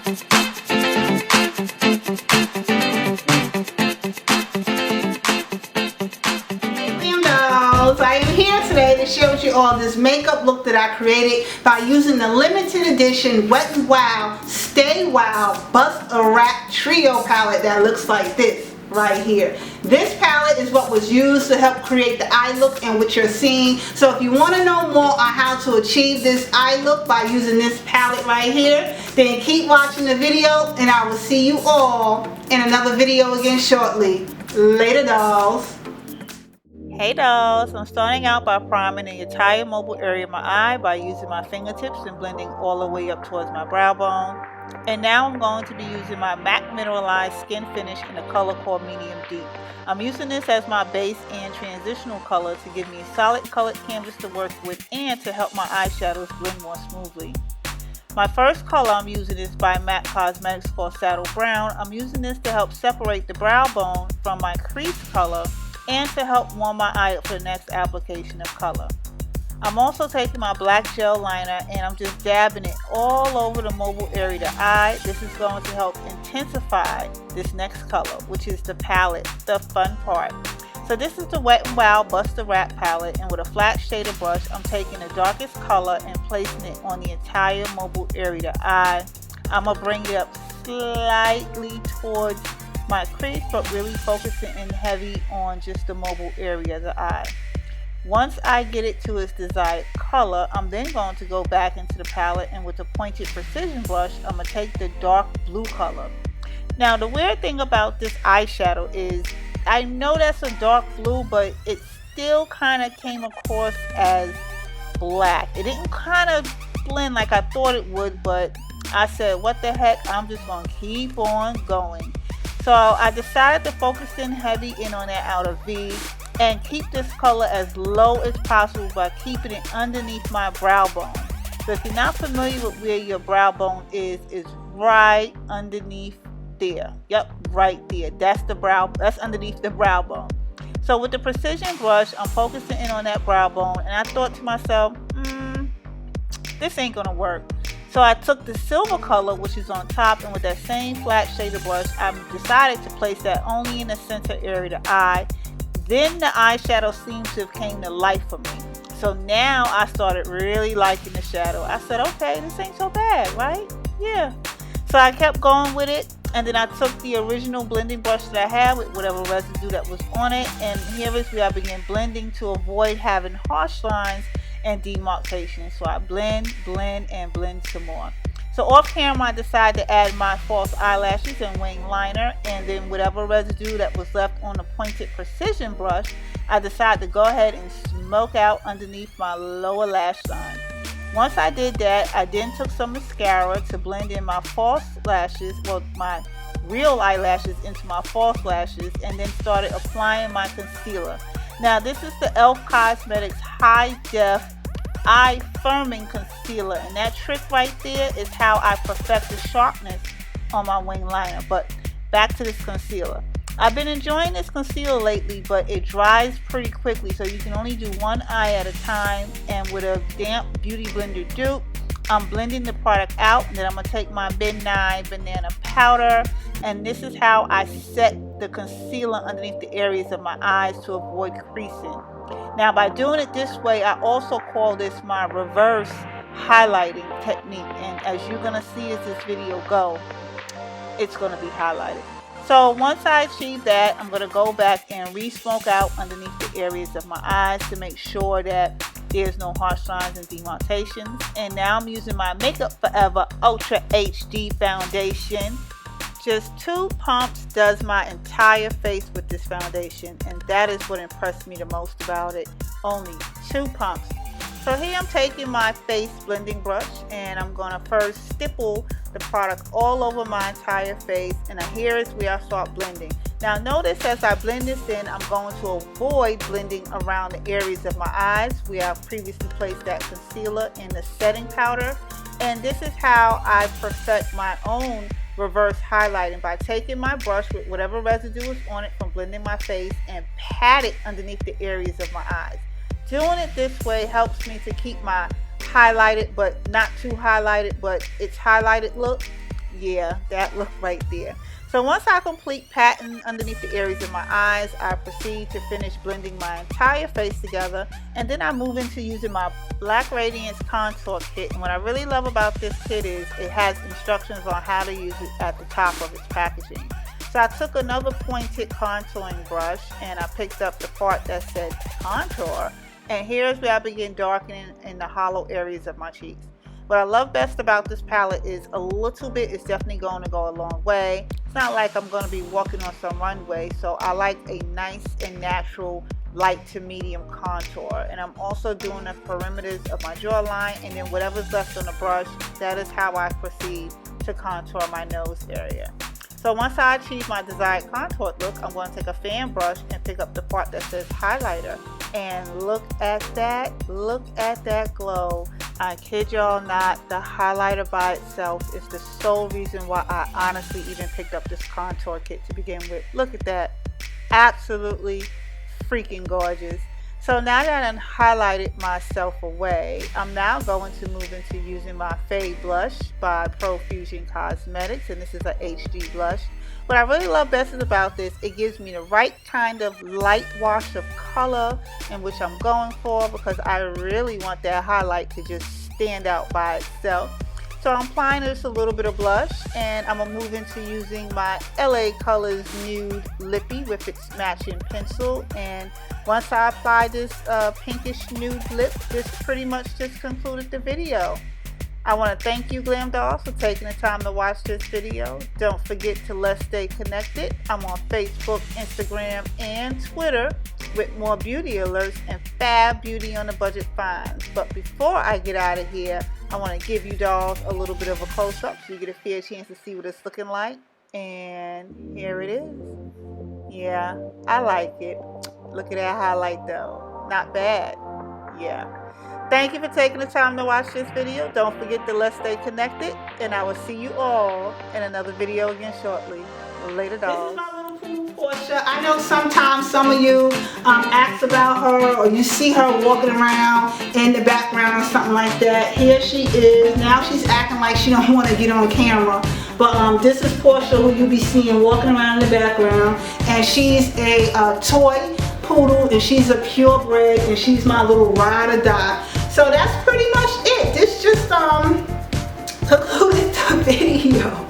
GlamDollz, I am here today to share with you all this makeup look that I created by using the limited edition Wet n Wild Stay Wild Bust a Wrap Trio palette that looks like this right here. This palette is what was used to help create the eye look and what you're seeing. So if you want to know more on how to achieve this eye look by using this palette right here, then keep watching the video and I will see you all in another video again shortly. Later, dolls. Hey dolls, I'm starting out by priming the entire mobile area of my eye by using my fingertips and blending all the way up towards my brow bone. And now I'm going to be using my MAC Mineralize Skin Finish in the color called Medium Deep. I'm using this as my base and transitional color to give me a solid colored canvas to work with and to help my eyeshadows blend more smoothly. My first color I'm using is by MAC Cosmetics called Saddle Brown. I'm using this to help separate the brow bone from my crease color and to help warm my eye up for the next application of color. I'm also taking my black gel liner and I'm just dabbing it all over the mobile area of the eye. This is going to help intensify this next color, which is the palette, the fun part. So this is the Wet n Wild Bust a Wrap palette, and with a flat shader brush, I'm taking the darkest color and placing it on the entire mobile area of the eye. I'm going to bring it up slightly towards my crease, but really focusing in heavy on just the mobile area of the eye. Once I get it to its desired color, I'm then going to go back into the palette, and with a pointed precision brush, I'm going to take the dark blue color. Now the weird thing about this eyeshadow is I know that's a dark blue, but it still kind of came across as black. It didn't kind of blend like I thought it would, but I said, what the heck, I'm just going to keep on going. So I decided to focus in heavy in on that outer V and keep this color as low as possible by keeping it underneath my brow bone. So if you're not familiar with where your brow bone is right underneath there. Yep, right there. That's underneath the brow bone. So with the precision brush, I'm focusing in on that brow bone, and I thought to myself, this ain't gonna work. So I took the silver color, which is on top, and with that same flat shader brush, I decided to place that only in the center area of the eye. Then the eyeshadow seemed to have came to life for me. So now I started really liking the shadow. I said, okay, this ain't so bad, right? Yeah. So I kept going with it, and then I took the original blending brush that I had with whatever residue that was on it, and here is where I began blending to avoid having harsh lines and demarcation. So I blend, and blend some more. So off camera, I decided to add my false eyelashes and wing liner, and then whatever residue that was left on the pointed precision brush, I decided to go ahead and smoke out underneath my lower lash line. Once I did that, I then took some mascara to blend in my false lashes, well, my real eyelashes into my false lashes, and then started applying my concealer. Now this is the e.l.f. Cosmetics High Def Eye Firming Concealer, and that trick right there is how I perfect the sharpness on my wing liner. But back to this concealer. I've been enjoying this concealer lately, but it dries pretty quickly, so you can only do one eye at a time. And with a damp beauty blender dupe, I'm blending the product out, and then I'm going to take my Midnight Banana Powder, and this is how I set the concealer underneath the areas of my eyes to avoid creasing. Now by doing it this way, I also call this my reverse highlighting technique, and as you're going to see as this video go, it's going to be highlighted. So once I achieve that, I'm going to go back and re-smoke out underneath the areas of my eyes to make sure that there's no harsh lines and demarcations. And now I'm using my Makeup Forever Ultra HD Foundation. Just 2 pumps does my entire face with this foundation, and that is what impressed me the most about it. Only 2 pumps. So here I'm taking my face blending brush, and I'm going to first stipple the product all over my entire face, and here is where I start blending. Now notice as I blend this in, I'm going to avoid blending around the areas of my eyes where I've previously placed that concealer and the setting powder. And this is how I perfect my own reverse highlighting, by taking my brush with whatever residue is on it from blending my face and pat it underneath the areas of my eyes. Doing it this way helps me to keep my highlighted but not too highlighted, but it's highlighted look Yeah, that look right there. So once I complete patting underneath the areas of my eyes, I proceed to finish blending my entire face together, and then I move into using my Black Radiance Contour Kit. And what I really love about this kit is it has instructions on how to use it at the top of its packaging. So I took another pointed contouring brush and I picked up the part that said contour, and here's where I begin darkening in the hollow areas of my cheeks. What I love best about this palette is a little bit is definitely going to go a long way. It's not like I'm going to be walking on some runway, so I like a nice and natural light to medium contour. And I'm also doing the perimeters of my jawline, and then whatever's left on the brush, that is how I proceed to contour my nose area. So once I achieve my desired contour look, I'm going to take a fan brush and pick up the part that says highlighter. And look at that glow. I kid y'all not, the highlighter by itself is the sole reason why I honestly even picked up this contour kit to begin with. Look at that. Absolutely freaking gorgeous. So now that I've highlighted myself away, I'm now going to move into using my Fade Blush by Profusion Cosmetics, and this is an HD blush. What I really love best about this, it gives me the right kind of light wash of color in which I'm going for, because I really want that highlight to just stand out by itself. So I'm applying just a little bit of blush, and I'm going to move into using my LA Colors Nude Lippy with its matching pencil. And once I apply this pinkish nude lip, this pretty much just concluded the video. I want to thank you, GlamDollz, for taking the time to watch this video. Don't forget to let's stay connected. I'm on Facebook, Instagram, and Twitter with more beauty alerts and fab beauty on a budget finds. But before I get out of here, I want to give you dolls a little bit of a close-up so you get a fair chance to see what it's looking like. And here it is. Yeah, I like it. Look at that highlight though. Not bad. Yeah. Thank you for taking the time to watch this video. Don't forget to let's stay connected, and I will see you all in another video again shortly. Later, dolls. This is my little poo Portia. I know sometimes some of you ask about her, or you see her walking around in the background or something like that. Here she is. Now she's acting like she don't want to get on camera. But this is Portia, who you'll be seeing walking around in the background, and she's a toy poodle, and she's a purebred, and she's my little ride or die. So that's pretty much it. This just concluded the video.